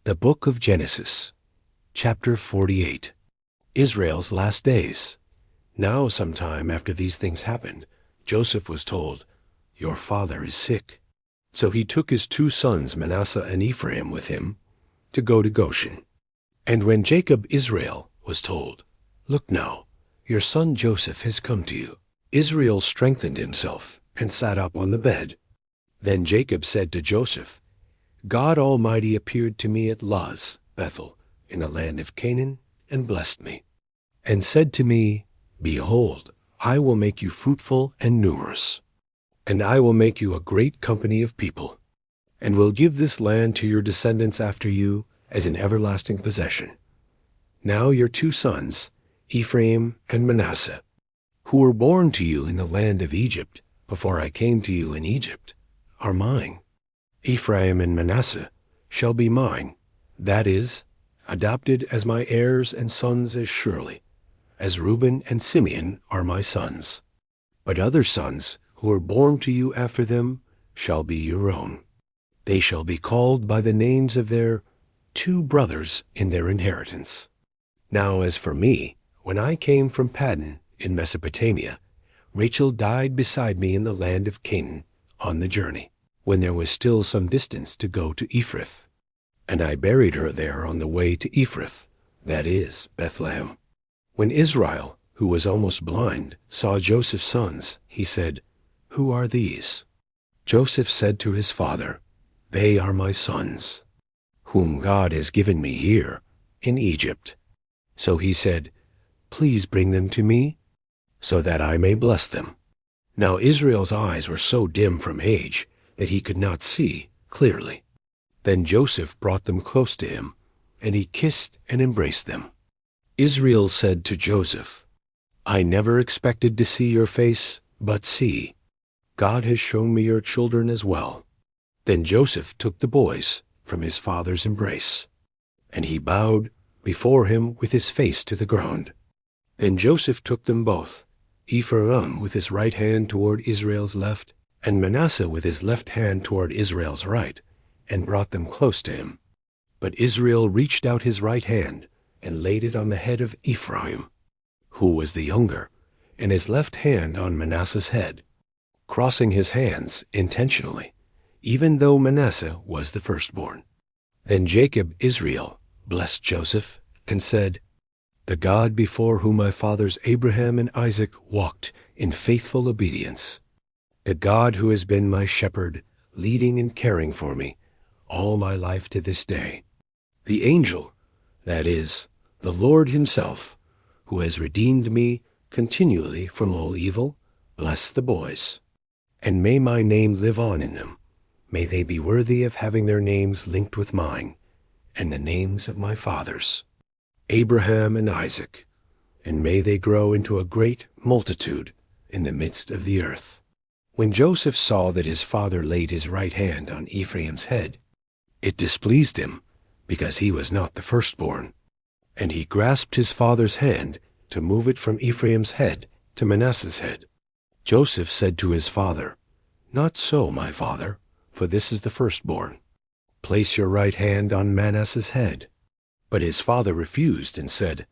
The Book of Genesis, Chapter 48. Israel's Last Days. Now sometime after these things happened, Joseph was told, "Your father is sick." So he took his 2 sons Manasseh and Ephraim with him to go to Goshen. And when Jacob Israel was told, "Look now, your son Joseph has come to you," Israel strengthened himself and sat up on the bed. Then Jacob said to Joseph, "God Almighty appeared to me at Luz, Bethel, in the land of Canaan, and blessed me, and said to me, Behold, I will make you fruitful and numerous, and I will make you a great company of people, and will give this land to your descendants after you as an everlasting possession. Now your 2 sons, Ephraim and Manasseh, who were born to you in the land of Egypt before I came to you in Egypt, are mine. Ephraim and Manasseh shall be mine, that is, adopted as my heirs and sons as surely as Reuben and Simeon are my sons. But other sons who are born to you after them shall be your own. They shall be called by the names of their 2 brothers in their inheritance. Now as for me, when I came from Paddan in Mesopotamia, Rachel died beside me in the land of Canaan on the journey, when there was still some distance to go to Ephrath. And I buried her there on the way to Ephrath, that is, Bethlehem. When Israel, who was almost blind, saw Joseph's sons, he said, "Who are these?" Joseph said to his father, "They are my sons, whom God has given me here in Egypt." So he said, "Please bring them to me, so that I may bless them." Now Israel's eyes were so dim from age that he could not see clearly. Then Joseph brought them close to him, and he kissed and embraced them. Israel said to Joseph, "I never expected to see your face, but see, God has shown me your children as well." Then Joseph took the boys from his father's embrace, and he bowed before him with his face to the ground. Then Joseph took them both, Ephraim with his right hand toward Israel's left, and Manasseh with his left hand toward Israel's right, and brought them close to him. But Israel reached out his right hand and laid it on the head of Ephraim, who was the younger, and his left hand on Manasseh's head, crossing his hands intentionally, even though Manasseh was the firstborn. Then Jacob Israel blessed Joseph and said, "The God before whom my fathers Abraham and Isaac walked in faithful obedience, the God who has been my shepherd, leading and caring for me all my life to this day, the angel, that is, the Lord himself, who has redeemed me continually from all evil, bless the boys. And may my name live on in them. May they be worthy of having their names linked with mine, and the names of my fathers, Abraham and Isaac, and may they grow into a great multitude in the midst of the earth." When Joseph saw that his father laid his right hand on Ephraim's head, it displeased him, because he was not the firstborn, and he grasped his father's hand to move it from Ephraim's head to Manasseh's head. Joseph said to his father, "Not so, my father, for this is the firstborn. Place your right hand on Manasseh's head." But his father refused and said,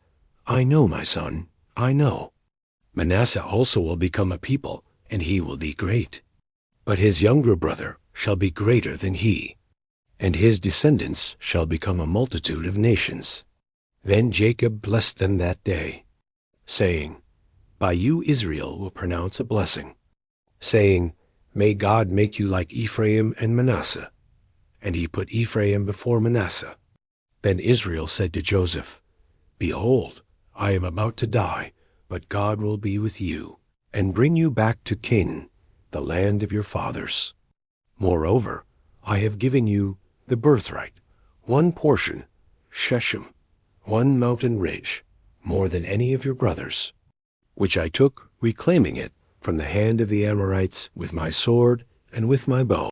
"I know, my son, I know. Manasseh also will become a people, and he will be great. But his younger brother shall be greater than he, and his descendants shall become a multitude of nations." Then Jacob blessed them that day, saying, "By you Israel will pronounce a blessing, saying, May God make you like Ephraim and Manasseh." And he put Ephraim before Manasseh. Then Israel said to Joseph, "Behold, I am about to die, but God will be with you, and bring you back to Canaan, the land of your fathers. Moreover, I have given you the birthright, 1 portion, Shechem, 1 mountain ridge, more than any of your brothers, which I took, reclaiming it from the hand of the Amorites with my sword and with my bow."